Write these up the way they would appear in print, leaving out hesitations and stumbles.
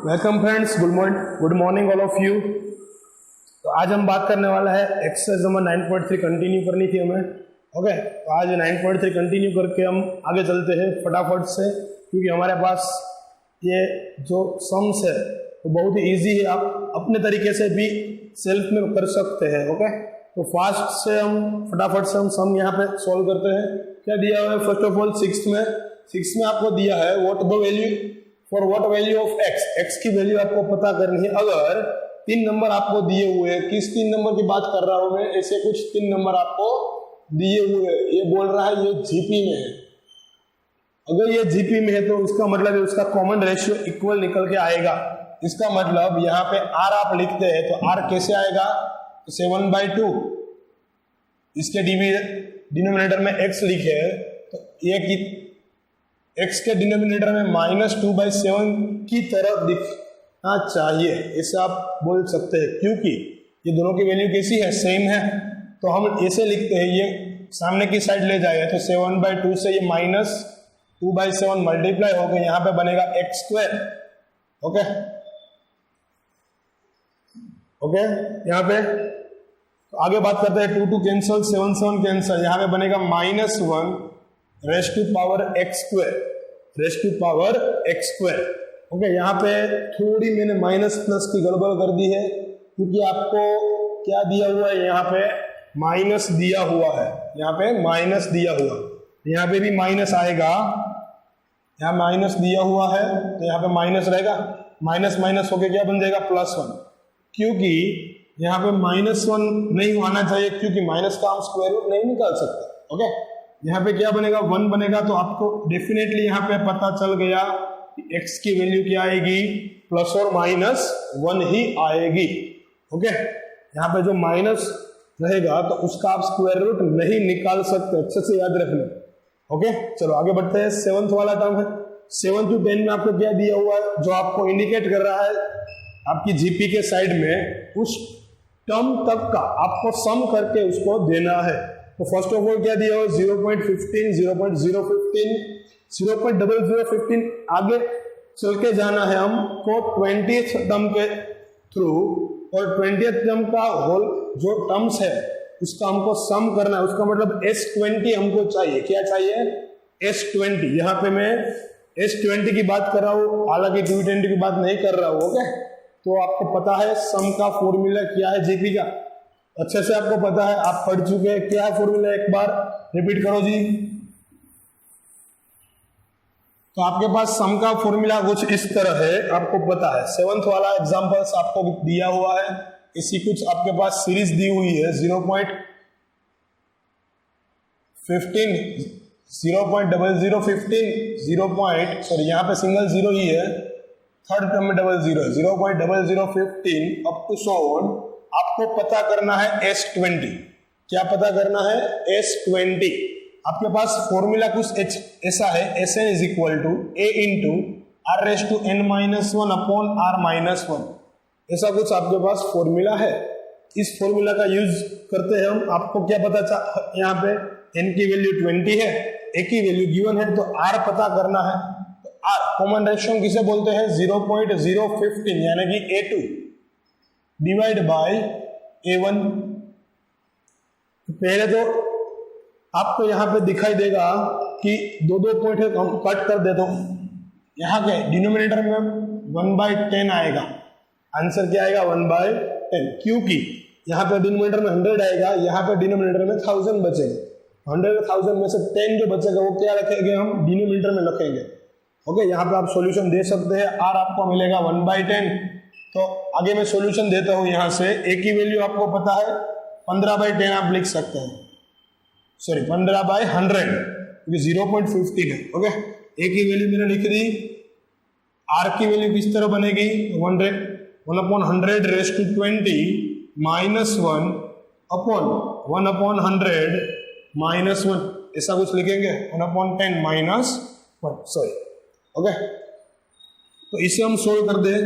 Welcome friends, good morning all of you. तो आज हम बात करने वाला है एक्सरसाइज नंबर 9.3 कंटिन्यू करनी थी हमें। ओके, तो आज 9.3 कंटिन्यू करके हम आगे चलते हैं फटाफट से, क्योंकि हमारे पास ये जो सम्स है वो बहुत ही ईजी है, आप अपने तरीके से भी सेल्फ में कर सकते हैं। ओके, तो फास्ट से हम फटाफट से हम सम यहाँ पे सॉल्व करते हैं। क्या दिया हुआ है? फर्स्ट ऑफ ऑल सिक्स में आपको दिया है what the value for what value of x की वैल्यू आपको पता करनी है। अगर 3 नंबर आपको दिए हुए हैं, किस 3 नंबर की बात कर रहा हूं मैं, ऐसे कुछ 3 नंबर आपको दिए हुए हैं, ये बोल रहा है ये जीपी में है। अगर ये जीपी में है तो इसका मतलब उसका कॉमन रेशियो इक्वल निकल के आएगा। इसका मतलब यहाँ पे आर आप लिखते हैं तो आर कैसे आएगा? 7/2। इसके डिनोमिनेटर में एक्स लिखे तो ये एक्स के डिनोमिनेटर में -2/7 की तरफ दिखना चाहिए, ऐसे आप बोल सकते हैं, क्योंकि ये दोनों की वैल्यू कैसी है? सेम है। तो हम ऐसे लिखते हैं, ये सामने की साइड ले जाएगा तो 7/2 से ये -2/7 मल्टीप्लाई होकर यहाँ पे बनेगा x²। ओके, यहाँ पे तो आगे बात करते हैं। 2 कैंसल, 7 कैंसल, यहाँ पे बनेगा -1 raise to power x²। Okay, यहाँ पे थोड़ी मैंने माइनस प्लस की गड़बड़ कर दी है, क्योंकि आपको क्या दिया हुआ है? यहाँ पे माइनस दिया हुआ है, यहाँ पे माइनस दिया हुआ, यहाँ पे भी माइनस आएगा। यहाँ माइनस दिया हुआ है तो यहाँ पे माइनस रहेगा, माइनस माइनस होके क्या बन जाएगा? +1, क्योंकि यहाँ पे -1 नहीं आना चाहिए, क्योंकि माइनस का हम स्क्वायर रूट नहीं निकाल सकते। ओके, यहाँ पे क्या बनेगा? 1 बनेगा। तो आपको डेफिनेटली यहाँ पे पता चल गया कि x की वैल्यू क्या आएगी? ±1 ही आएगी। ओके, यहाँ पे जो माइनस रहेगा तो उसका आप स्क्वायर रूट नहीं निकाल सकते, अच्छे से याद रखना। ओके, चलो आगे बढ़ते हैं। 7th वाला टर्म है। 7 to 10 में आपको क्या दिया हुआ है, जो आपको इंडिकेट कर रहा है आपकी जीपी के साइड में, उस टर्म तक का आपको सम करके उसको देना है। तो फर्स्ट ऑफ ऑल क्या दिया हुआ? 0.15, 0.015, 0.0015। आगे चल के जाना है हमको 20th टर्म के थ्रू, और 20th टर्म का होल जो टर्म्स है उसका हमको सम करना है। उसका मतलब S20 हमको चाहिए। क्या चाहिए? S20। यहाँ पे मैं S20 की बात कर रहा हूँ, हालांकि 220 की बात नहीं कर रहा हूँ। ओके, तो आपको पता है सम का फॉर्मूला क्या है जीपी का, अच्छे से आपको पता है, आप पढ़ चुके हैं। क्या है फॉर्मूला? एक बार रिपीट करो जी। तो आपके पास सम का फॉर्मूला कुछ इस तरह है, आपको पता है। 7th वाला एग्जांपल्स आपको दिया हुआ है, इसी कुछ आपके पास सीरीज दी हुई है। 0.15, 0.0015, यहाँ पे सिंगल जीरो ही है, थर्ड टर्म में double zero, 0.0015 up to so on. आपको पता करना है S20। क्या पता करना है? S20। आपके पास फॉर्मूला कुछ ऐसा है, Sn = A × r⁻n−1 upon r−1। ऐसा कुछ आपके पास फॉर्मूला है। इस फॉर्मूला का यूज करते हैं हम। आपको क्या पता यहाँ पे n की वैल्यू 20 है, a की वैल्यू गिवन है, तो r पता करना है। तो r कॉमन रेशियो किसे बोलते हैं? 0.015, यानी कि A2 डिवाइड बाय A1। पहले तो आपको यहाँ पे दिखाई देगा कि 2 पॉइंट है, हम कट कर देता हूँ। यहाँ के डिनोमिनेटर में 1/10 आएगा। आंसर क्या आएगा? 1/10, क्योंकि यहाँ पे डिनोमिनेटर में 100 आएगा, यहाँ पे डिनोमिनेटर में 1000 बचेगा। 100,000 में से 10 जो बचेगा वो क्या रखेंगे? हम डिनोमिनेटर में रखेंगे। ओके, यहाँ पे आप सॉल्यूशन दे सकते हैं। r आपको मिलेगा 1/10। तो आगे मैं सॉल्यूशन देता हूँ। यहाँ से a की वैल्यू आपको पता है 15/10 आप लिख सकते हैं, सॉरी 15/100, क्योंकि 0.15 है। ओके, a की वैल्यू मैंने लिख दी। r की वैल्यू किस तरह बनेगी? 1/100 रेज़ टू 20 -1 अपॉन 1/100 -1, ऐसा कुछ लिखेंगे। 1/10 -1, सॉरी। ओके, तो इसे हम सोल्व कर दें।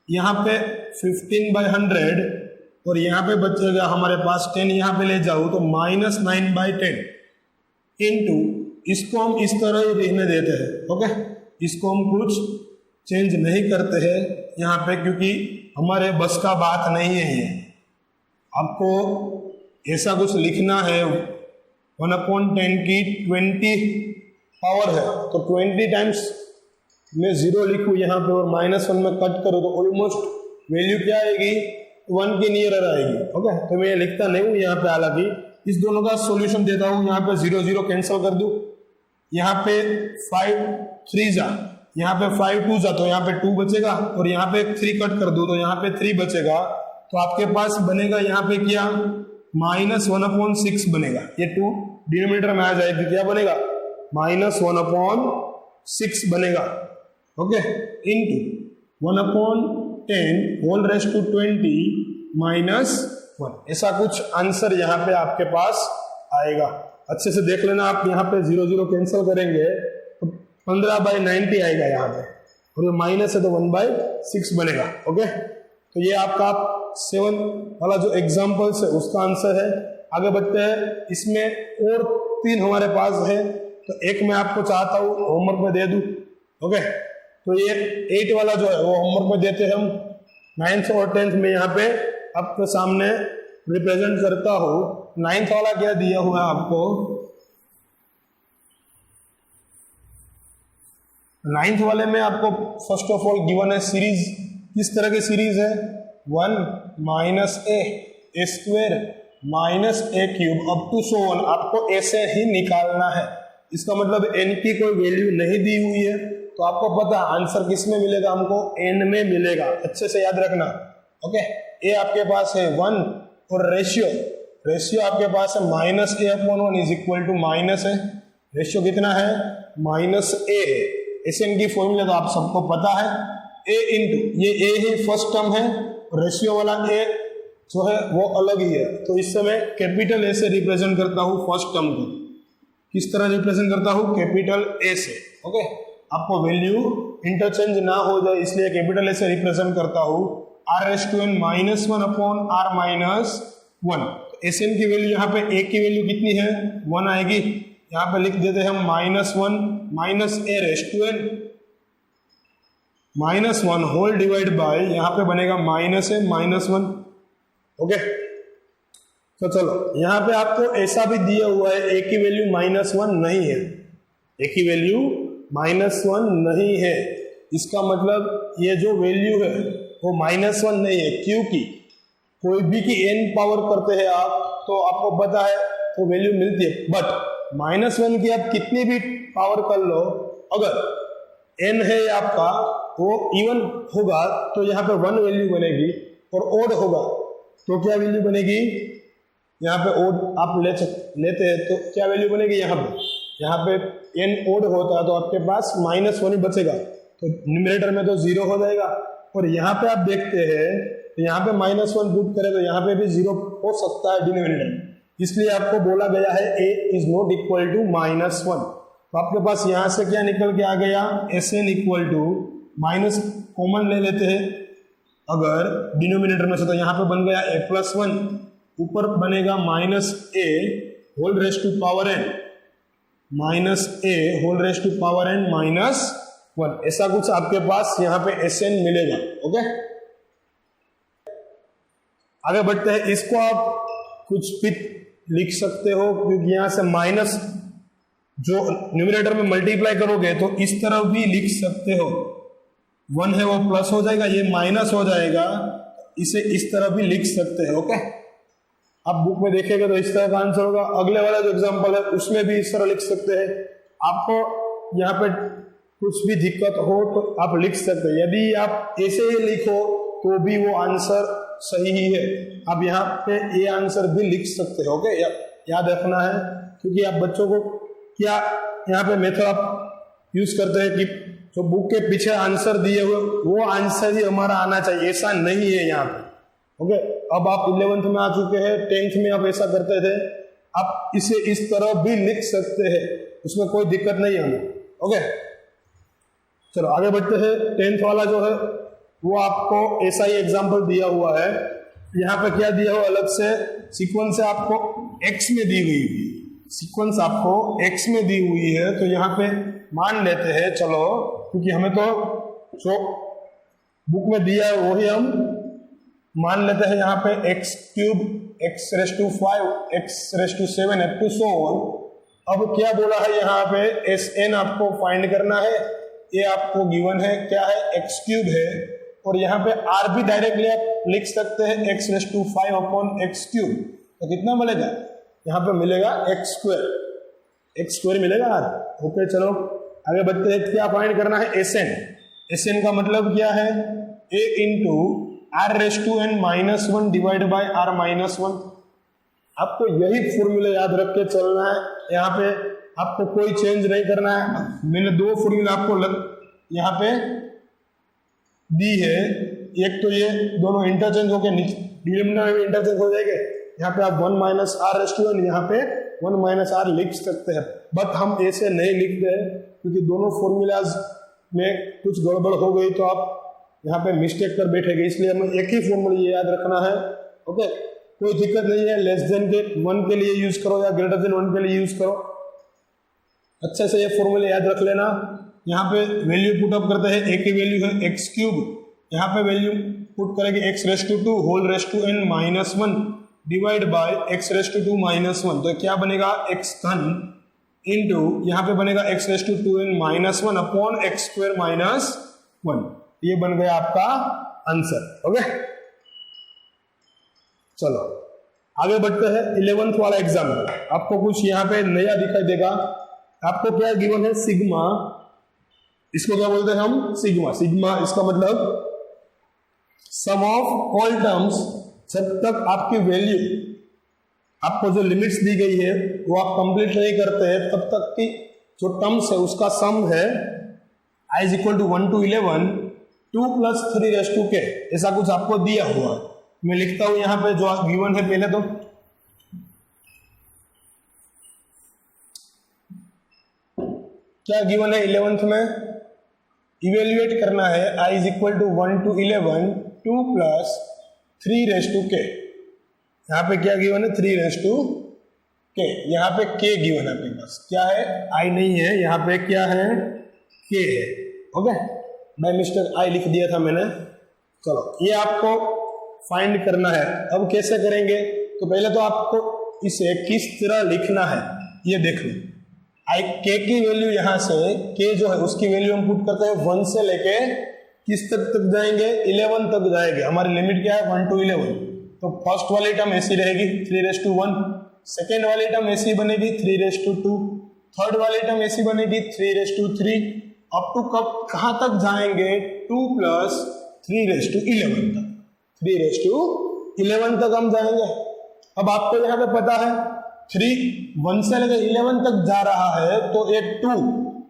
यहाँ पे 15/100 और यहाँ पे बचेगा हमारे पास 10, यहाँ पे ले जाओ तो -9/10 इंटू, इसको हम इस तरह ही लिखने देते हैं। ओके, इसको हम कुछ चेंज नहीं करते हैं यहाँ पे, क्योंकि हमारे बस का बात नहीं है ये। आपको ऐसा कुछ लिखना है 1/10 की 20 पावर है, तो 20 टाइम्स मैं 0 लिखूँ यहाँ पे और -1 में कट करूँ तो ऑलमोस्ट वैल्यू क्या आएगी, 1 के नियरर आएगी। ओके, तो मैं लिखता नहीं हूँ यहाँ पे, हालांकि इस दोनों का सॉल्यूशन देता हूँ। यहाँ पे 0 0 कैंसिल कर दूँ, यहाँ पे 5 3 जा, यहाँ पे 5 2 जा, तो यहाँ पे 2 बचेगा, और यहाँ पे 3 कट कर दूँ तो यहाँ पे 3 बचेगा। तो आपके पास बनेगा यहाँ पे क्या, -1/6 बनेगा। ये 2 डिनोमिनेटर में आ जाएगी, क्या बनेगा, -1/6 बनेगा। Okay, into 1/10 whole raised to 20 -1, ऐसा कुछ आंसर यहाँ पे आपके पास आएगा। अच्छे से देख लेना आप, यहाँ पे 0 0 कैंसिल करेंगे तो 15/90 आएगा यहाँ पे, और ये माइनस है तो 1/6 बनेगा। ओके, तो ये आपका 7 वाला जो एग्जाम्पल्स है उसका आंसर है। आगे बढ़ते हैं, इसमें और 3 हमारे पास है, तो एक मैं आपको चाहता हूँ होमवर्क में दे दूँ। ओके, तो ये 8 वाला जो है वो होमवर्क में देते हैं हम। 9th और 10th में यहाँ पे आपके सामने रिप्रेजेंट करता हूँ। 9th वाला क्या दिया हुआ है आपको, 9th वाले में आपको फर्स्ट ऑफ ऑल गिवन है सीरीज। किस तरह की सीरीज है, 1 - a² -a³ up to so on, आपको ऐसे ही निकालना है। इसका मतलब n की कोई वैल्यू नहीं दी हुई है, तो आपको पता है आंसर किस में मिलेगा, हमको n में मिलेगा। अच्छे से याद रखना। ओके, a आपके पास है 1, और रेशियो आपके पास है -a/1 is equal to -a। Ratio कितना है, -a है। SN की फॉर्मूला तो आप सबको पता है, a इंटू ये a ही फर्स्ट टर्म है, रेशियो वाला a जो है वो अलग ही है। तो इससे मैं कैपिटल A से रिप्रेजेंट करता हूँ फर्स्ट टर्म को। किस तरह रिप्रेजेंट करता हूँ, कैपिटल A से। ओके, आपको वैल्यू इंटरचेंज ना हो जाए इसलिए कैपिटल A से रिप्रेजेंट करता हूँ। r⁻n -1/r-1। SN की वैल्यू यहाँ पे a की वैल्यू कितनी है, 1 आएगी। यहाँ पे लिख देते हैं -1 -a⁻1 -1 होल डिवाइड बाय, यहाँ पे बनेगा -a-1। ओके, तो चलो यहाँ पे आपको ऐसा भी दिया हुआ है a की वैल्यू -1 नहीं है, a की वैल्यू -1 नहीं है। इसका मतलब ये जो वैल्यू है वो -1 नहीं है, क्योंकि कोई भी की n पावर करते हैं आप तो आपको पता है वो वैल्यू मिलती है। बट -1 की आप कितनी भी पावर कर लो, अगर n है आपका वो इवन होगा तो यहाँ पे 1 वैल्यू बनेगी, और ओड होगा तो क्या वैल्यू बनेगी, यहाँ पे ओड आप लेते हैं तो क्या वैल्यू बनेगी, यहाँ पे n ओड होता है तो आपके पास -1 ही बचेगा, तो न्यूमरेटर में तो 0 हो जाएगा। और यहाँ पे आप देखते हैं तो यहाँ पे -1 पुट करें तो यहाँ पे भी 0 हो सकता है डिनोमिनेटर में, इसलिए आपको बोला गया है a is not equal to -1। तो आपके पास यहाँ से क्या निकल के आ गया, SN equal to minus common ले लेते हैं अगर डिनोमिनेटर में से, तो यहाँ पे बन गया a+1, ऊपर बनेगा -a whole raised to power n -a whole raised to power n -1। ऐसा कुछ आपके पास यहाँ पे SN मिलेगा। ओके, आगे बढ़ते हैं। इसको आप कुछ भी लिख सकते हो, क्योंकि यहाँ से माइनस जो न्यूमरेटर में मल्टीप्लाई करोगे तो इस तरफ भी लिख सकते हो, 1 है वो प्लस हो जाएगा, ये माइनस हो जाएगा, इसे इस तरह भी लिख सकते हैं। ओके, आप बुक में देखेंगे तो इस तरह का आंसर होगा। अगले वाला जो एग्जांपल है उसमें भी इस तरह लिख सकते हैं। आपको यहाँ पे कुछ भी दिक्कत हो तो आप लिख सकते हैं, यदि आप ऐसे ही लिखो तो भी वो आंसर सही ही है। आप यहाँ पे ये आंसर भी लिख सकते हो। ओके, याद रखना है, क्योंकि आप बच्चों को क्या यहाँ पे मेथड आप यूज करते हैं कि जो बुक के पीछे आंसर दिए हुए वो आंसर ही हमारा आना चाहिए, ऐसा नहीं है यहाँ पे। ओके, अब आप 11th में आ चुके हैं, 10th में आप ऐसा करते थे, आप इसे इस तरह भी लिख सकते हैं, उसमें कोई दिक्कत नहीं है हमें। ओके, चलो आगे बढ़ते हैं। 10th वाला जो है वो आपको ऐसा ही एग्जाम्पल दिया हुआ है। यहाँ पे क्या दिया हुआ अलग से, सीक्वेंस आपको x में दी हुई है, सीक्वेंस आपको x में दी हुई है, तो यहाँ पे मान लेते हैं चलो, क्योंकि हमें तो सो बुक में दिया है वही हम मान लेते हैं। यहाँ पे x cube, x raise to 5, x raise to 7 up to so on. अब क्या बोला है यहाँ पे, एस एन आपको फाइंड करना है। ये आपको गिवन है, क्या है, एक्स क्यूब है। और यहाँ पे आर भी डायरेक्टली आप लिख सकते हैं, x raise to 5 upon x cube. तो कितना मिलेगा, यहाँ पे मिलेगा एक्स स्क्वायर मिलेगा आर। ओके चलो आगे बढ़ते हैं। क्या फाइंड करना है, एस एन। एस एन का मतलब क्या है, a into r raise to n minus 1 divide by r minus 1। आपको यही फॉर्मूला याद रख के चलना है। यहाँ पे आपको कोई चेंज नहीं करना है। मैंने दो फॉर्मूला आपको यहाँ पे दी है। एक तो ये दोनों इंटरचेंज होके डिनोमिनेटर में भी इंटरचेंज हो जाएंगे। यहाँ पे आप 1 minus r raise to n, यहाँ पे 1 माइनस आर लिख सकते हैं, बट हम ऐसे नहीं लिखते हैं क्योंकि दोनों फॉर्मूलाज में कुछ गड़बड़ हो गई तो आप यहाँ पे मिस्टेक कर बैठेंगे। इसलिए हमें एक ही फॉर्मूला ये याद रखना है। ओके, कोई दिक्कत नहीं है, लेस देन के 1 के लिए यूज करो या ग्रेटर देन 1 के लिए यूज करो। अच्छे से ये फॉर्मूला याद रख लेना। यहाँ पे वैल्यू पुट अप करते हैं, एक ही वैल्यू है एक्स क्यूब, यहाँ पे वैल्यू पुट करेंगे x raise to 2 whole raise to n minus 1 divide by x raise to 2 minus 1। तो क्या बनेगा, एक्स घन इंटू यहाँ पे बनेगा x raise to 2n minus 1 upon x square minus 1। ये बन गया आपका आंसर। ओके चलो आगे बढ़ते हैं 11th वाला एग्जाम्पल। आपको कुछ यहाँ पे नया दिखाई देगा। आपको क्या गिवन है, सिग्मा। इसको क्या बोलते हैं हम, सिग्मा। सिग्मा इसका मतलब सम ऑफ ऑल टर्म्स। जब तक आपकी वैल्यू, आपको जो लिमिट्स दी गई है वो आप कंप्लीट नहीं करते हैं, तब तक की जो टर्म्स है उसका सम है i is equal to 1 to 11 2 plus 3 raise to के। ऐसा कुछ आपको दिया हुआ है। मैं लिखता हूं यहाँ पे जो गिवन है। पहले तो क्या गिवन है 11th में, इवेल्युएट करना है i is equal to 1 to 11 2 plus 3 raise to के। यहाँ पे क्या गिवन है, 3 रेस टू के। यहाँ पे k गिवन है अपने पास, क्या है, i नहीं है, यहाँ पे क्या है, k है। ओके, बाय मिस्टेक i लिख दिया था मैंने। चलो ये आपको फाइंड करना है। अब कैसे करेंगे, तो पहले तो आपको इसे किस तरह लिखना है ये देख लो। k की वैल्यू यहाँ से, k जो है उसकी वैल्यू हम पुट करते हैं 1 से लेके किस तक जाएंगे, 11 तक जाएंगे। हमारी लिमिट क्या है, 1 to 11। तो फर्स्ट वाली टर्म ऐसी रहेगी 3 रेस टू 1, सेकेंड वाली टर्म ऐसी बनेगी 3 रेस टू 2, थर्ड वाली टर्म ऐसी बनेगी 3 रेस टू 3, अप टू कहाँ तक जाएंगे, 2 प्लस 3 रेस टू 11 तक। 3 रेस टू 11 तक हम जाएंगे। अब आपको यहाँ पे पता है 3 1 से लेकर 11 तक जा रहा है, तो ये 2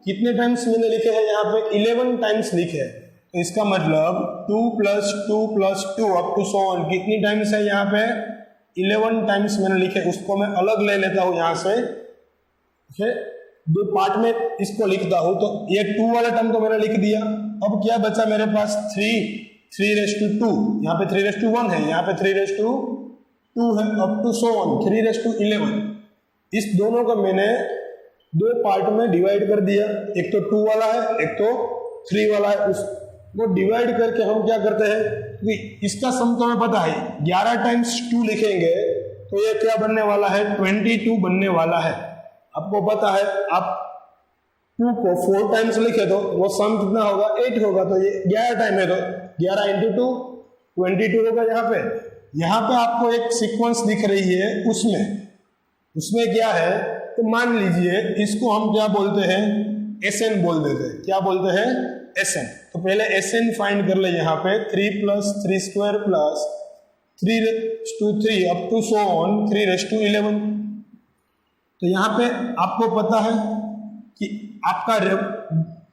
कितने टाइम्स मैंने लिखे हैं, यहाँ पे 11 टाइम्स लिखे हैं। तो इसका मतलब 2 plus 2 plus 2 up to so on कितनी टाइम्स है, यहाँ पे 11 टाइम्स मैंने लिखे। उसको मैं अलग ले लेता हूँ यहाँ से, दो पार्ट में इसको लिखता हूँ। तो ये 2 वाला टर्म तो मैंने लिख दिया। अब क्या बचा मेरे पास, 3 रेस टू 2, यहाँ पे 3 रेस टू 1 है, यहाँ पे 3 रेस टू 2 है, up to so on 3 raise to 11। इस दोनों को मैंने 2 पार्ट में डिवाइड कर दिया। एक तो 2 वाला है, एक तो 3 वाला है। उसको डिवाइड करके हम क्या करते हैं, क्योंकि इसका सम तो हमें पता है, 11 टाइम्स 2 लिखेंगे तो ये क्या बनने वाला है, 22 बनने वाला है। आपको पता है, आप 2 को 4 टाइम्स लिखे तो वो सम कितना होगा, 8 होगा। तो ये 11 टाइम है, तो 11 इंटू 2 22 होगा। यहाँ पे आपको एक सीक्वेंस दिख रही है, उसमें क्या है, तो मान लीजिए इसको हम क्या बोलते हैं, SN बोल देते हैं। क्या बोलते हैं, SN। तो पहले SN फाइंड कर ले। यहाँ पे 3 plus 3 square plus 3 raise to 3 up to so on 3 raise to 11। तो यहाँ पे आपको पता है कि आपका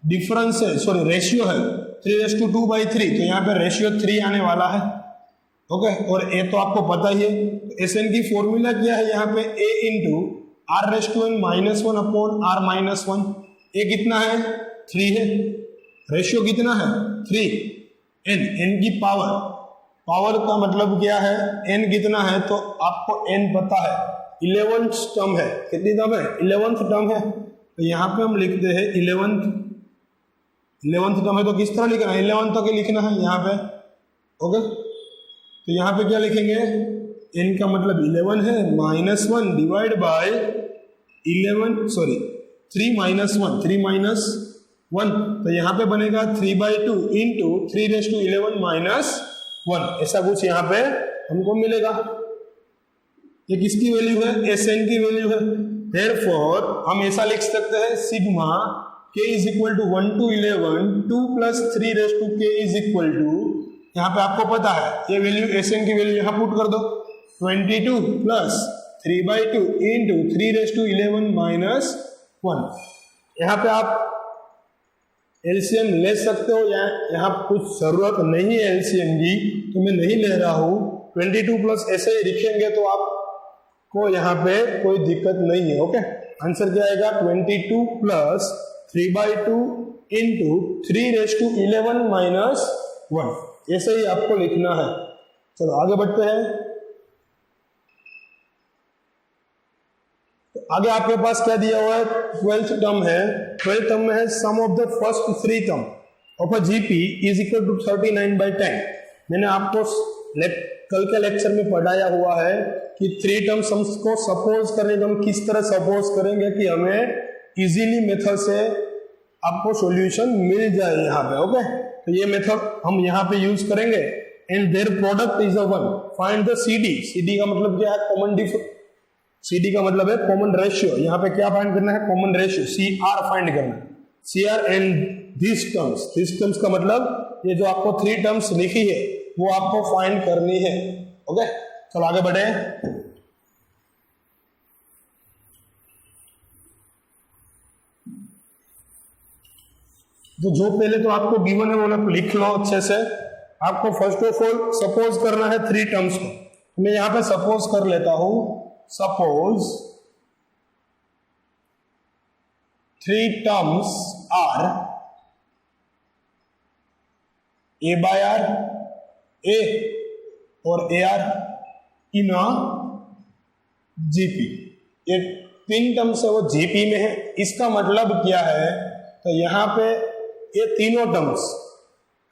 डिफरेंस है, सॉरी रेशियो है 3 रेस टू 2/3। तो यहाँ पे रेशियो 3 आने वाला है। ओके, और ए तो आपको पता ही है। तो SN की फॉर्मूला क्या है, यहाँ पे a into r raise to n minus 1 upon r minus 1। A कितना है, 3 है। रेशियो कितना है, 3। n की पावर का मतलब क्या है, n कितना है, तो आपको n पता है, 11th टर्म है। कितनी टर्म है, 11th टर्म है। तो यहाँ पे हम लिखते हैं 11th 11th टर्म है तो किस तरह लिखना है, 11 तक लिखना है यहाँ पे। ओके, तो यहाँ पे क्या लिखेंगे, n का मतलब 11 है, -1 डिवाइड बाय 3 माइनस 1, तो यहाँ पे बनेगा 3/2 इंटू 3⁻11 -1, ऐसा कुछ यहाँ पे हमको मिलेगा। ये किसकी वैल्यू है, Sn की वैल्यू है। देयरफॉर हम ऐसा लिख सकते हैं sigma k is equal to 1 to 11 2 + 3k is equal to, यहाँ पे आपको पता है ये वैल्यू Sn की वैल्यू यहाँ पुट कर दो, 22 + 3/2 इंटू 3⁻11 -1। यहाँ पे आप एलसीएम ले सकते हो, यहाँ कुछ जरूरत नहीं है एलसीएम की, तो मैं नहीं ले रहा हूँ। 22 + ऐसे ही लिखेंगे तो आपको यहाँ पे कोई दिक्कत नहीं है। ओके, आंसर क्या आएगा, 22 + 3/2 इंटू 3⁻11 -1, ऐसे ही आपको लिखना है। चलो आगे बढ़ते हैं। आगे आपके पास क्या दिया हुआ है, 12th टर्म है। 12th टर्म में है sum of the first 3 term of a GP is equal to 39/10। मैंने आपको कल के लेक्चर में पढ़ाया हुआ है कि 3 टर्म सम्स को सपोज करेंगे, हम किस तरह सपोज करेंगे कि हमें इजीली मेथड से आपको सॉल्यूशन मिल जाए यहाँ पे। ओके, तो ये मेथड हम यहाँ पे यूज करेंगे। And their product is a 1, find the CD। CD का मतलब क्या है, कॉमन CD का मतलब है कॉमन रेशियो। यहाँ पे क्या फाइंड करना है, कॉमन रेशियो CR फाइंड करना है। CR एंड दिस टर्म्स का मतलब ये जो आपको 3 टर्म्स लिखी है वो आपको फाइंड करनी है। ओके, चलो आगे बढ़े। तो जो पहले तो आपको गिवन है वो लोग लिख लो अच्छे से। आपको फर्स्ट ऑफ ऑल सपोज करना है 3 टर्म्स को। मैं यहाँ पे सपोज कर लेता हूं, suppose 3 terms are A/R A और AR इन अ जीपी। ये 3 टर्म्स है वो जीपी में है। इसका मतलब क्या है, तो यहाँ पे ये तीनों टर्म्स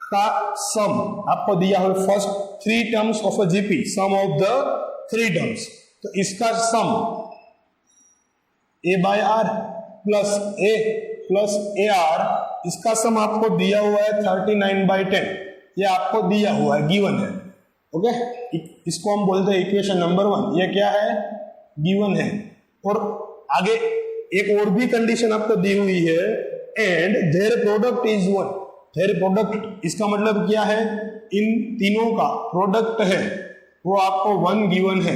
का सम आपको दिया हो, first 3 terms of a GP, sum of the 3 terms. तो इसका sum A/R plus A plus AR, इसका सम आपको दिया हुआ है 39/10। ये आपको दिया हुआ है, गिवन है। ओके, इसको हम बोलते हैं इक्वेशन नंबर 1। ये क्या है, गिवन है। और आगे एक और भी कंडीशन आपको दी हुई है, and their product is 1। Their product इसका मतलब क्या है, इन तीनों का प्रोडक्ट है वो आपको 1 गिवन है,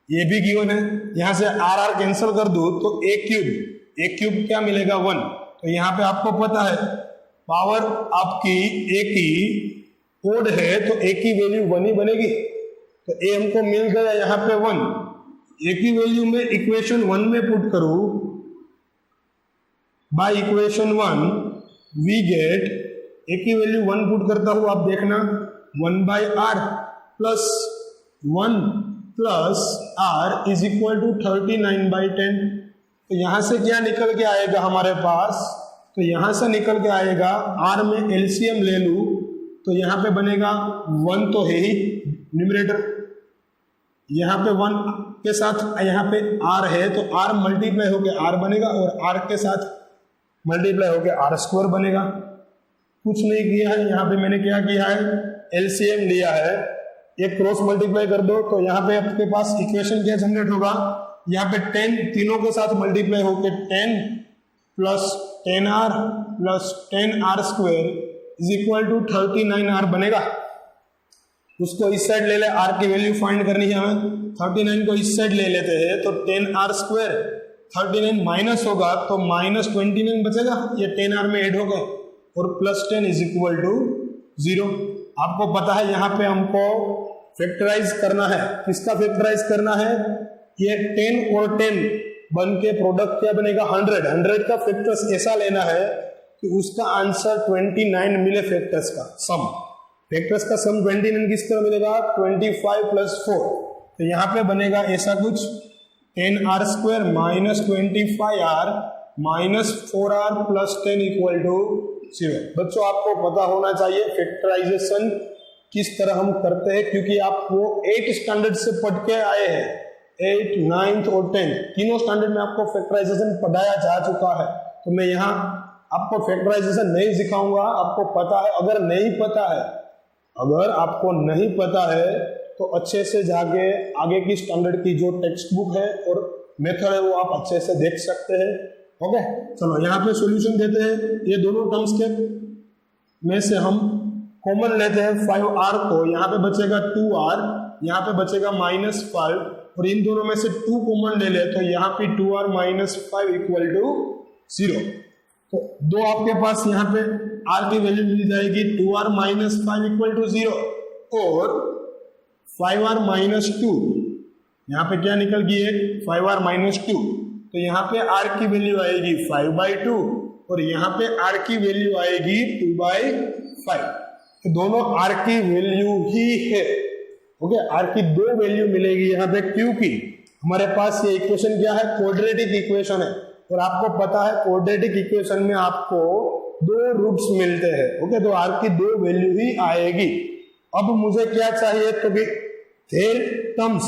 ये भी गिवन है। यहां से आर कैंसिल कर दो तो a क्यूब क्या मिलेगा, 1। तो यहाँ पे आपको पता है पावर आपकी a की ओड है तो a की वैल्यू 1 ही बनेगी। तो a हमको मिल गया यहाँ पे 1। a की वैल्यू में इक्वेशन 1 में पुट करूं, by equation 1 we get, a की वैल्यू 1 पुट करता हूं, आप देखना 1/r plus 1 plus r is equal to 39/10। तो यहां से क्या निकल के आएगा हमारे पास, तो यहां से निकल के आएगा, r में एलसीएम ले लूं तो यहाँ पे बनेगा 1 तो है ही न्यूमरेटर, यहाँ पे 1 के साथ यहाँ पे r है तो r मल्टीप्लाई होके r बनेगा और r के साथ मल्टीप्लाई होके r² बनेगा। कुछ नहीं किया है, यहाँ पे मैंने क्या किया है, एलसीएम लिया है, एक क्रॉस मल्टीप्लाई कर दो तो यहाँ पे आपके पास इक्वेशन क्या जनरेट होगा, यहाँ पे 10 तीनों के साथ मल्टीप्लाई होके 10 plus 10r plus 10r² is equal to 39r बनेगा। उसको इस साइड ले ले, r की वैल्यू फाइंड करनी है हमें, 39 को इस साइड ले लेते हैं तो 10r², 39 माइनस होगा तो -29 बचेगा, ये 10r में ऐड हो गए और प्लस 10 इज इक्वल टू 0। आपको पता है यहाँ पे हमको फैक्टराइज करना है, किसका फैक्टराइज करना है, ये 10 और 10 बन के प्रोडक्ट क्या बनेगा 100 का फैक्टर्स ऐसा लेना है कि उसका आंसर 29 मिले। फैक्टर्स का सम 29 किस तरह मिलेगा, 25 प्लस 4। तो यहाँ पे बनेगा ऐसा कुछ 10r² minus 25r minus 4r plus 10 equal to 0। बच्चों आपको पता होना चाहिए फैक्टराइजेशन किस तरह हम करते हैं, क्योंकि आप वो 8 स्टैंडर्ड से पढ़ के आए हैं, 8, 9th और 10th तीनों स्टैंडर्ड में आपको फैक्टराइजेशन पढ़ाया जा चुका है। तो मैं यहाँ आपको फैक्टराइजेशन नहीं सिखाऊंगा, आपको पता है। अगर आपको नहीं पता है तो अच्छे से जाके आगे की स्टैंडर्ड की जो टेक्स्ट बुक है और मेथड है वो आप अच्छे से देख सकते हैं। ओके, चलो यहाँ पे सॉल्यूशन देते हैं। ये दोनों टर्म्स के में से हम कॉमन लेते हैं 5r, तो यहाँ पे बचेगा 2r, यहाँ पे बचेगा -5, और इन दोनों में से 2 कॉमन ले ले तो यहाँ पे 2r - 5 = 0। तो दो आपके पास यहाँ पे r की वैल्यू मिल जाएगी, 2r - 5 = 0 और 5r - 2, यहाँ पे क्या निकल गई है 5r - 2, तो यहाँ पे r की वैल्यू आएगी 5/2 और यहाँ पे r की वैल्यू आएगी 2/5। तो दोनों r की वैल्यू ही है। ओके, r की 2 वैल्यू मिलेगी यहाँ पे, क्योंकि हमारे पास ये इक्वेशन क्या है, क्वाड्रेटिक इक्वेशन है, और आपको पता है क्वाड्रेटिक इक्वेशन में आपको 2 रूट्स मिलते हैं। ओके, तो r की 2 वैल्यू ही आएगी। अब मुझे क्या चाहिए, तो देयर टर्म्स,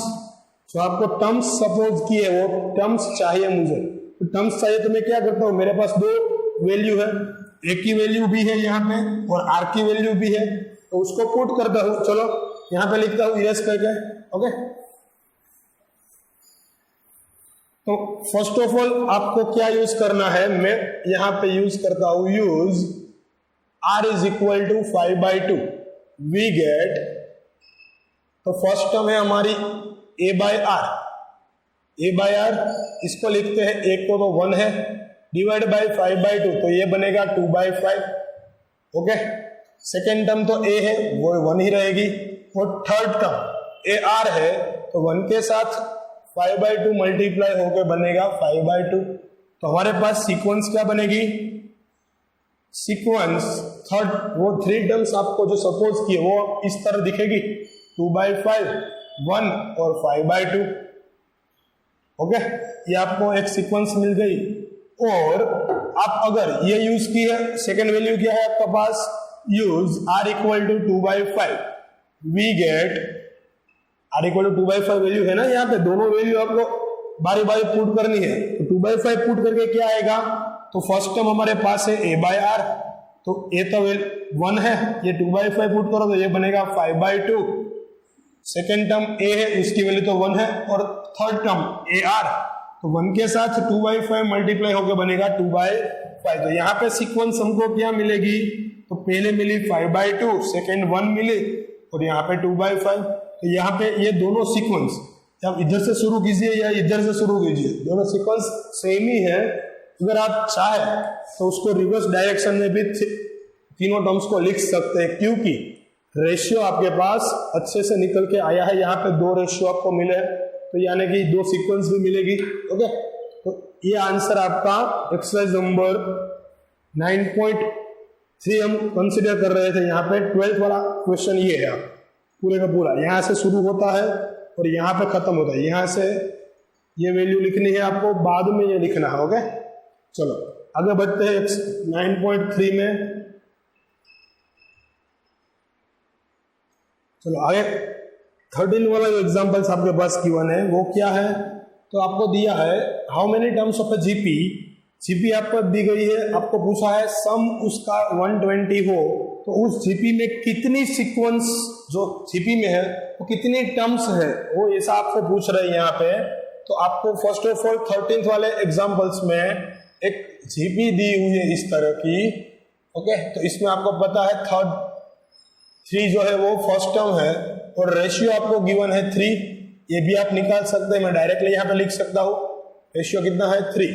जो आपको टर्म्स सपोज किए वो टर्म्स चाहिए मुझे। तो टर्म्स चाहिए तो मैं क्या करता हूँ, मेरे पास 2 वैल्यू है, a की वैल्यू भी है यहाँ पे और r की वैल्यू भी है, तो उसको पुट करता हूँ। चलो यहाँ पे लिखता हूँ यस करके। ओके, तो फर्स्ट ऑफ ऑल आपको क्या यूज करना है, मैं यहाँ पे यूज करता हूँ यूज r = 5/2। वी गेट, तो फर्स्ट टर्म है हमारी a/r, इसको लिखते हैं, एक को तो 1 है, डिवाइड बाय 5/2, तो ये बनेगा 2/5। ओके, सेकेंड टर्म तो a है वो 1 ही रहेगी, और थर्ड टर्म ar है तो 1 के साथ 5/2 मल्टीप्लाई होकर बनेगा 5/2। तो हमारे पास सीक्वेंस क्या बनेगी, सीक्वेंस थर्ड, वो 3 टर्म्स आपको जो सपोज किए वो इस तरह दिखेगी, 2/5, 1 और 5/2। ओके, ये आपको एक सीक्वेंस मिल गई। और आप अगर ये यूज की है, सेकेंड वैल्यू क्या है आपका पास, use r = 2/5। We get r = 2/5 value है ना, यहाँ पे दोनों वैल्यू आपको बारी बारी पुट करनी है। तो 2/5 पुट करके क्या आएगा, तो फर्स्ट टर्म हमारे पास है a/r, तो a तो 1 है, ये 2/5 पुट करो तो ये बनेगा 5/2। सेकेंड टर्म a है, उसकी वैल्यू तो 1 है, और थर्ड टर्म ar, तो 1 के साथ 2/5 मल्टीप्लाई होकर बनेगा 2/5। तो यहाँ पे सीक्वेंस हमको क्या मिलेगी, तो पहले मिली 5/2, सेकेंड 1 मिली, और यहाँ पे 2/5। तो यहाँ पे ये दोनों सीक्वेंस आप इधर से शुरू कीजिए या इधर से शुरू कीजिए, दोनों सीक्वेंस सेम ही है। अगर आप चाहे तो उसको रिवर्स डायरेक्शन में भी तीनों टर्म्स को लिख सकते हैं, क्योंकि रेशियो आपके पास अच्छे से निकल के आया है। यहाँ पे 2 रेशियो आपको मिले, तो यानी कि 2 सीक्वेंस भी मिलेगी। ओके, तो ये आंसर आपका एक्सरसाइज नंबर 9.3 हम कंसिडर कर रहे थे। यहाँ पे 12th वाला क्वेश्चन ये है, पूरे का पूरा यहाँ से शुरू होता है और यहाँ पे खत्म होता है। यहाँ से ये वैल्यू लिखनी है आपको, बाद में ये लिखना है। ओके, चलो आगे बढ़ते हैं 9.3 में। चलो आगे 13 वाला जो एग्जांपल्स आपके पास गिवन है वो क्या है, तो आपको दिया है how many terms of a GP आपको दी गई है। आपको पूछा है सम उसका 120 हो तो उस जीपी में कितनी सीक्वेंस जो जीपी में है वो कितनी टर्म्स है, वो ऐसा आपको पूछ रहे हैं यहाँ पे। तो आपको फर्स्ट ऑफ ऑल 13th वाले एग्जांपल्स में एक जीपी दी हुई है इस तरह की। ओके, तो इसमें आपको पता है 3 जो है वो फर्स्ट टर्म है और रेशियो आपको गिवन है 3। ये भी आप निकाल सकते हैं, मैं डायरेक्टली यहाँ पे लिख सकता हूँ रेशियो कितना है 3।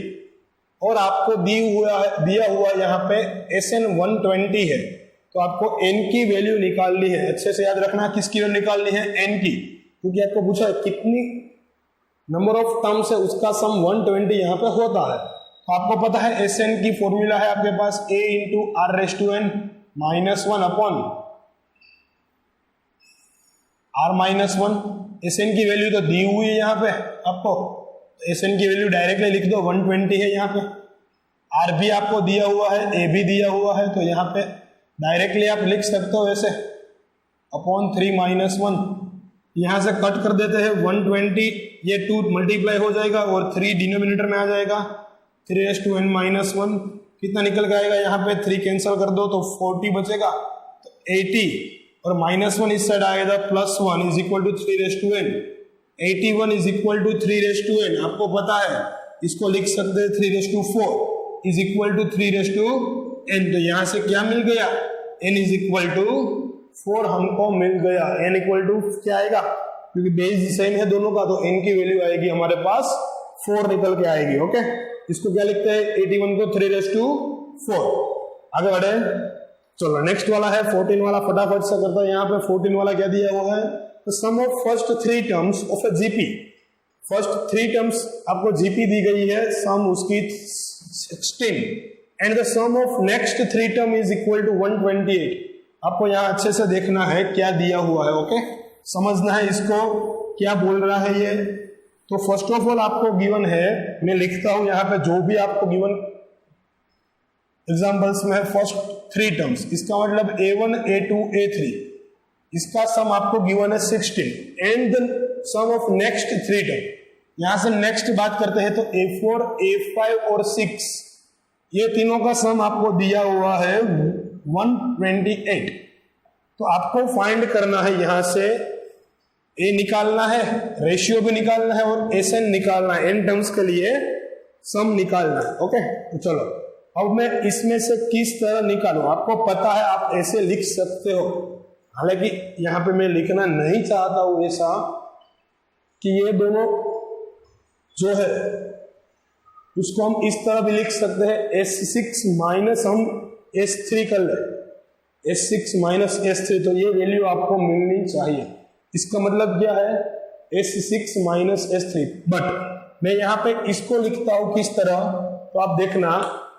और आपको दिया हुआ यहाँ पे SN 120 है, तो आपको n की वैल्यू निकालनी है। अच्छे से याद रखना किसकी वैल्यू निकालनी है, n की, क्योंकि आपको पूछा है कितनी नंबर ऑफ टर्म्स है उसका सम 120 यहाँ पे होता है। तो आपको पता है SN की फॉर्मूला है आपके पास a × r⁻n -1 upon r-1। SN की वैल्यू तो दी हुई है यहाँ पे आपको, SN की वैल्यू डायरेक्टली लिख दो 120 है यहाँ पे। आर भी आपको दिया हुआ है, ए भी दिया हुआ है, तो यहाँ पे डायरेक्टली आप लिख सकते हो ऐसे अपॉन 3 माइनस 1, यहाँ से कट कर देते हैं 120, ये 2 मल्टीप्लाई हो जाएगा और 3 डिनोमिनेटर में आ जाएगा, 3n-1 कितना निकल के आएगा, यहाँ पे 3 कैंसिल कर दो तो 40 बचेगा, तो 80 और -1 इस साइड आएगा, +1 is equal to 3n, 81 is equal to 3n, आपको पता है इसको लिख सकते हैं 3/4 इज इक्वल टू 3n, तो यहाँ से क्या मिल गया, n इज इक्वल टू 4 हमको मिल गया, n इक्वल टू क्या आएगा, क्योंकि बेस सेम है दोनों का, तो n की वैल्यू आएगी हमारे पास 4 निकल के आएगी। ओके, इसको क्या लिखते हैं, 81 को 3/4। आगे बढ़े, चलो नेक्स्ट वाला है 14 वाला, फटाफट से करता है। यहाँ पे 14 वाला क्या दिया हुआ है, तो sum of first 3 terms of a GP, first 3 terms आपको जीपी दी गई है, सम उसकी 16 and the sum of next 3 term is equal to 128। आपको यहाँ अच्छे से देखना है क्या दिया हुआ है, ओके, समझना है इसको क्या बोल रहा है ये। तो फर्स्ट ऑफ ऑल आपको गिवन है, मैं लिखता हूं यहाँ पे जो भी आपको गिवन एग्जांपल्स में फर्स्ट 3 टर्म्स, इसका मतलब a1 a2 a3, इसका सम आपको गिवन है 16 and the sum of next 3 term. यहां से नेक्स्ट बात करते हैं तो a4 a5 और 6, ये तीनों का सम आपको दिया हुआ है 128। तो आपको फाइंड करना है, यहां से ए निकालना है, रेशियो भी निकालना है और एसएन निकालना है, एन टर्म्स के लिए सम निकालना है। ओके, तो चलो अब मैं इसमें से किस तरह निकालूं, आपको पता है आप ऐसे लिख सकते हो, हालांकि यहां पे मैं लिखना नहीं चाहता हूं ऐसा कि ये दोनों जो है उसको हम इस तरह भी लिख सकते हैं, S6 माइनस हम S3 कर ले, S6 माइनस S3, तो ये वैल्यू आपको मिलनी चाहिए। इसका मतलब क्या है, S6 माइनस S3, बट मैं यहाँ पे इसको लिखता हूं किस तरह, तो आप देखना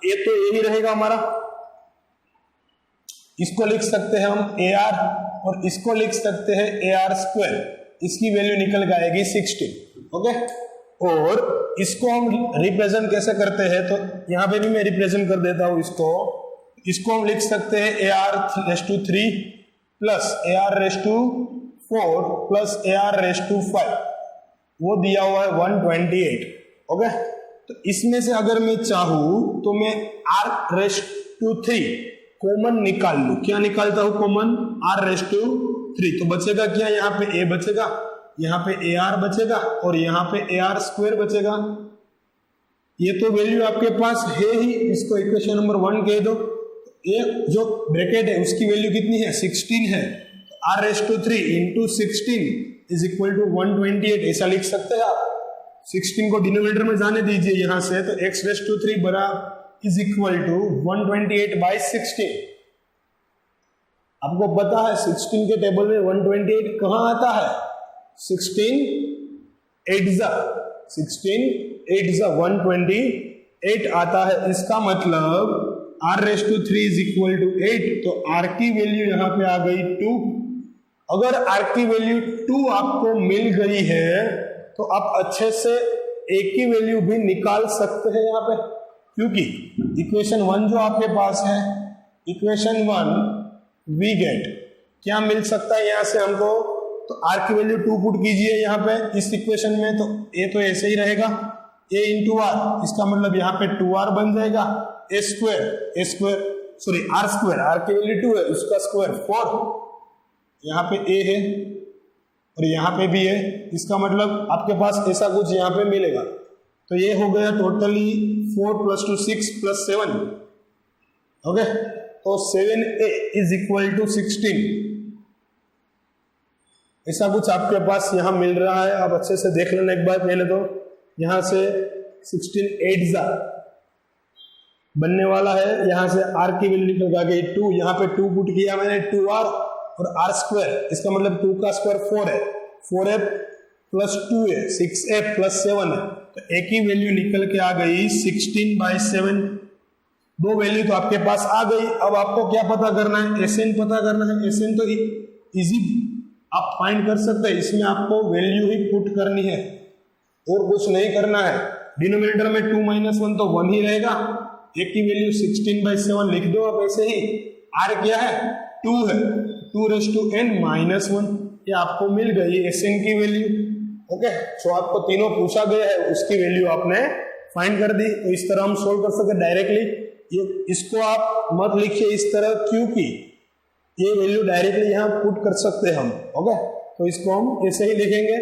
ये तो यही रहेगा हमारा, इसको लिख सकते हैं हम AR और इसको लिख सकते हैं AR², इसकी वैल्यू निकल के आएगी 16। ओके, और इसको हम रिप्रेजेंट कैसे करते हैं, तो यहाँ पे भी मैं रिप्रेजेंट कर देता हूं इसको हम लिख सकते हैं AR3 plus AR4 plus AR5, वो दिया हुआ है 128। ओके, तो इसमें से अगर मैं चाहूं तो मैं R3 कॉमन निकाल लूं, क्या निकालता हूं कॉमन, R3, तो बचेगा क्या, यहाँ पे A बचेगा, यहाँ पे AR बचेगा और यहाँ पे AR² बचेगा। ये तो वैल्यू आपके पास है ही, इसको इक्वेशन नंबर 1 कह दो। ये जो ब्रैकेट है उसकी वैल्यू कितनी है, 16 है, R3 into 16 is equal to 128, ऐसा लिख सकते हैं आप। 16 को डिनोमिनेटर में जाने दीजिए यहाँ से, तो x3 बराबर इज इक्वल टू 128 बाई 16। आपको पता है 16 के टेबल में 128 कहाँ आता है, 16 8 128 आता है। इसका मतलब R3 इज इक्वल टू 8, तो R की वैल्यू यहाँ पे आ गई 2। अगर R की वैल्यू 2 आपको मिल गई है तो आप अच्छे से A की वैल्यू भी निकाल सकते हैं यहाँ पे, क्योंकि इक्वेशन 1 जो आपके पास है, इक्वेशन 1 वी गेट क्या मिल सकता है यहाँ से हमको, तो R की वैल्यू 2 पुट कीजिए यहाँ पे इस इक्वेशन में, तो A तो ऐसे ही रहेगा, A इंटू R, इसका मतलब यहाँ पे 2R बन जाएगा, R की वैल्यू 2 है, उसका स्क्वायर 4, यहाँ पे A है और यहाँ पे भी है, इसका मतलब आपके पास ऐसा कुछ यहाँ पे मिलेगा। तो ये हो गया टोटली 4 + 2 6 + 7। ओके, तो 7A इज इक्वल टू 16, ऐसा कुछ आपके पास यहाँ मिल रहा है। आप अच्छे से देख लेना एक बार पहले, तो यहाँ से 16 8 बनने वाला है, यहाँ से R की वैल्यू निकल गई 2, यहाँ पे 2 पुट किया मैंने, 2R और R², इसका मतलब 2 का स्क्वायर 4 है, 4A + 2 है, 6A + 7 है, तो A की वैल्यू निकल के आ गई 16/7। दो वैल्यू तो आपके पास आ गई। अब आपको क्या पता करना है, SN पता करना है। SN तो इजी आप फाइंड कर सकते हैं, इसमें आपको वैल्यू ही पुट करनी है और कुछ नहीं करना है। डिनोमिनेटर में 2 - 1 तो 1 ही रहेगा, ए की वैल्यू 16/7 लिख दो आप ऐसे ही। आर क्या है 2 है, 2n - 1 ये आपको मिल गई Sn की वैल्यू। ओके, सो आपको तीनों पूछा गया है उसकी वैल्यू आपने फाइंड कर दी। तो इस तरह हम सोल्व कर सकते डायरेक्टली। ये इसको आप मत लिखिए इस तरह, क्योंकि ये वैल्यू डायरेक्टली यहाँ पुट कर सकते हैं हम। ओके, तो इसको हम ऐसे ही लिखेंगे।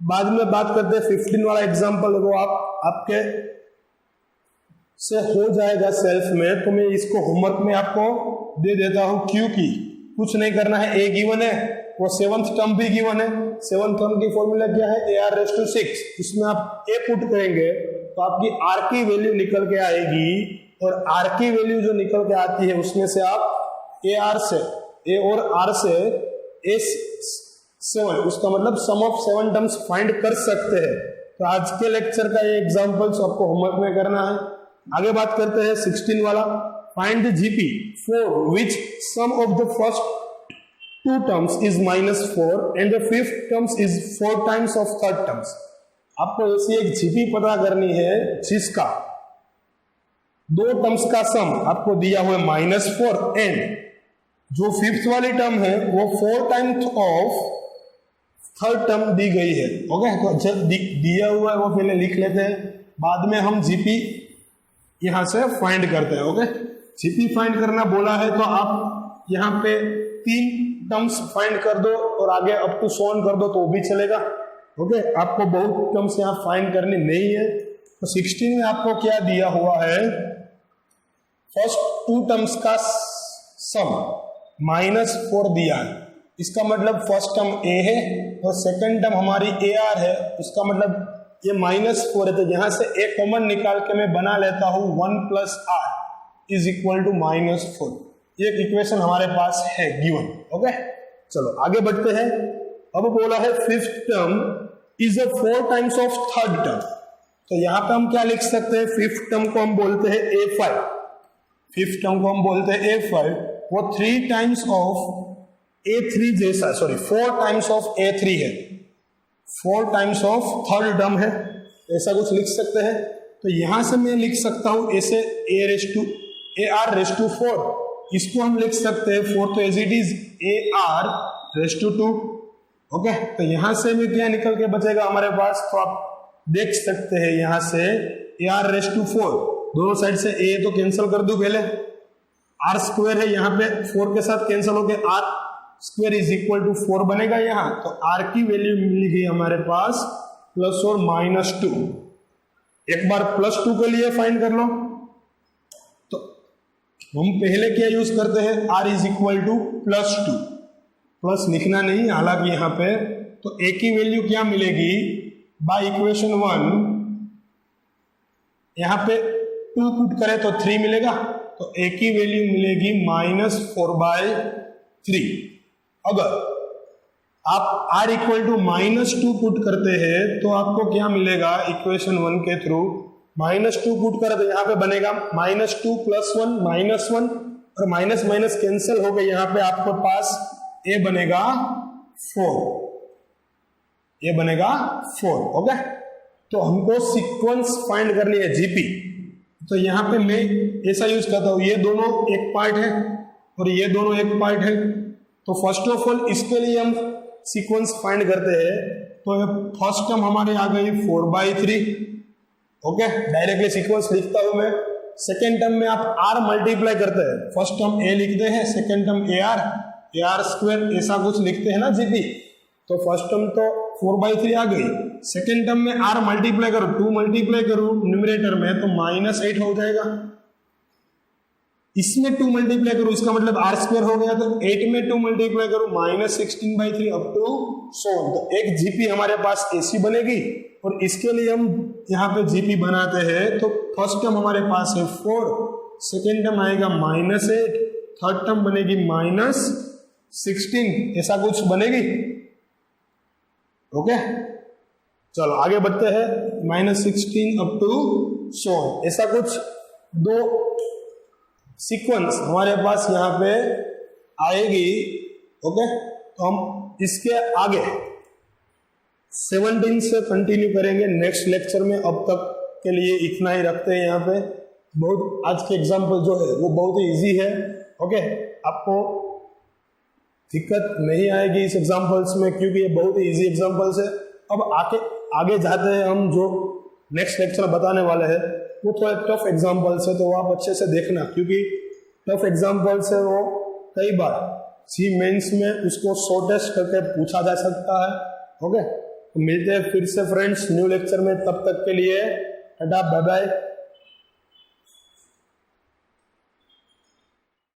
बाद में बात करते हैं 15 वाला एग्जाम्पल, वो आपके से हो जाएगा सेल्फ में, तो मैं इसको होमवर्क में आपको दे देता हूं, क्योंकि कुछ नहीं करना है। ए गिवन है, वो 7th टर्म भी गिवन है। 7th टर्म की फॉर्मूला क्या है AR⁻6। इसमें आप ए पुट करेंगे तो आपकी आर की वैल्यू निकल के आएगी, और आर की वैल्यू जो निकल के आती है उसमें से आप ए और आर से A7 उसका मतलब सम ऑफ 7 टर्म्स फाइंड कर सकते हैं। तो आज के लेक्चर का ये एग्जांपल्स आपको होमवर्क में करना है। आगे बात करते हैं 16 वाला। Find the GP for which sum of the first 2 terms is -4 and the 5th terms is 4 times of 3rd terms. आपको ऐसी एक जीपी पता करनी है जिसका 2 टर्म्स का सम आपको दिया हुआ है -4 एंड जो 5th वाली टर्म है वो 4 टाइम्स ऑफ 3rd टर्म दी गई है। ओके, तो जब दिया हुआ है वो पहले लिख लेते हैं, बाद में हम जीपी यहां से फाइंड करते हैं। ओके, जीपी फाइंड करना बोला है तो आप यहाँ पे 3 टर्म्स फाइंड कर दो और आगे अप टू सोन कर दो तो भी चलेगा। ओके, आपको बहुत टर्म्स यहाँ फाइंड करनी नहीं है। तो 16 में आपको क्या दिया हुआ है, फर्स्ट 2 टर्म्स का सम -4 दिया है। इसका मतलब फर्स्ट टर्म ए है और सेकंड टर्म हमारी ए आर है, उसका मतलब ये -4 है। तो यहां से ए कॉमन निकाल के मैं बना लेता हूं 1 + r इज इक्वल टू -4। ये एक इक्वेशन हमारे पास है गिवन। ओके, चलो आगे बढ़ते हैं। अब बोला है 5th term is a 4 times of 3rd term. तो यहां पे हम क्या लिख सकते हैं, 5th टर्म को हम बोलते हैं A5। 5th टर्म को हम बोलते हैं A5, वो 3 टाइम्स ऑफ A3 जैसा, सॉरी 4 टाइम्स ऑफ A3 है, 4 टाइम्स ऑफ 3rd टर्म है, ऐसा कुछ लिख सकते हैं। तो यहां से मैं लिख सकता हूं ऐसे AR⁴, इसको हम लिख सकते हैं 4 तो as it is AR⁴। Okay, तो यहां से भी क्या निकल के बचेगा हमारे पास, तो आप देख सकते हैं यहां से AR⁴, दोनों साइड से A तो कैंसिल कर दूं पहले, R² है यहाँ पे 4 के साथ कैंसिल होके R² इज इक्वल टू 4 बनेगा यहाँ। तो R की वैल्यू मिल गई हमारे पास प्लस और -2। एक बार +2 के लिए फाइंड कर लो, तो हम पहले क्या यूज करते हैं, R is equal to +2, plus लिखना नहीं हालांकि यहाँ पे। तो A की वैल्यू क्या मिलेगी, बाय इक्वेशन 1 यहाँ पे 2 पुट करें तो 3 मिलेगा, तो A की वैल्यू मिलेगी -4/3। अगर आप R इक्वल टू -2 पुट करते हैं तो आपको क्या मिलेगा, इक्वेशन 1 के थ्रू -2 पुट करें तो यहाँ पे बनेगा -2 + 1 -1 और माइनस माइनस कैंसिल हो गए, यहाँ पे आपके पास A बनेगा 4, ये बनेगा 4। ओके, तो हमको सीक्वेंस फाइंड करनी है जीपी। तो यहाँ पे मैं ऐसा यूज करता हूँ, ये दोनों एक पार्ट है और ये दोनों एक पार्ट है। तो फर्स्ट ऑफ ऑल इसके लिए हम सीक्वेंस फाइंड करते हैं। तो फर्स्ट टर्म हमारे आ गई 4/3। ओके, डायरेक्टली सीक्वेंस लिखता हूं मैं। सेकेंड टर्म में आप r मल्टीप्लाई करते हैं, फर्स्ट टर्म a लिखते हैं, सेकेंड टर्म AR², ऐसा कुछ लिखते हैं ना जीपी। तो फर्स्ट टर्म तो 4/3 आ गई, सेकेंड टर्म में r मल्टीप्लाई करो, 2 मल्टीप्लाई करो न्यूमरेटर में तो -8 हो जाएगा। इसमें 2 मल्टीप्लाई करो, इसका मतलब R² हो गया, तो 8 में 2 मल्टीप्लाई करो -16/3 अप टू 7। तो एक जीपी हमारे पास ऐसी बनेगी और इसके लिए हम यहाँ पे जीपी बनाते हैं। तो फर्स्ट टर्म हमारे पास है 4, सेकेंड टर्म आएगा -8, थर्ड टर्म बनेगी -16, ऐसा कुछ बनेगी। ओके, चलो आगे बढ़ते हैं, -16 अप टू 7, ऐसा कुछ 2 सीक्वेंस हमारे पास यहाँ पे आएगी। ओके, तो हम इसके आगे 17 से कंटिन्यू करेंगे नेक्स्ट लेक्चर में। अब तक के लिए इतना ही रखते हैं यहाँ पे। बहुत आज के एग्जाम्पल जो है वो बहुत ही ईजी है। ओके, आपको दिक्कत नहीं आएगी इस एग्जाम्पल्स में क्योंकि ये बहुत ही ईजी एग्जाम्पल्स है। अब आगे जाते हैं हम, जो नेक्स्ट लेक्चर बताने वाले हैं वो थोड़े टफ एग्जाम्पल्स है, तो वो आप अच्छे से देखना क्योंकि टफ एग्जाम्पल्स है वो कई बार सी मेंस में उसको शॉर्टेस्ट करके पूछा जा सकता है। ओके, तो मिलते हैं फिर से फ्रेंड्स न्यू लेक्चर में, तब तक के लिए टाटा बाय बाय।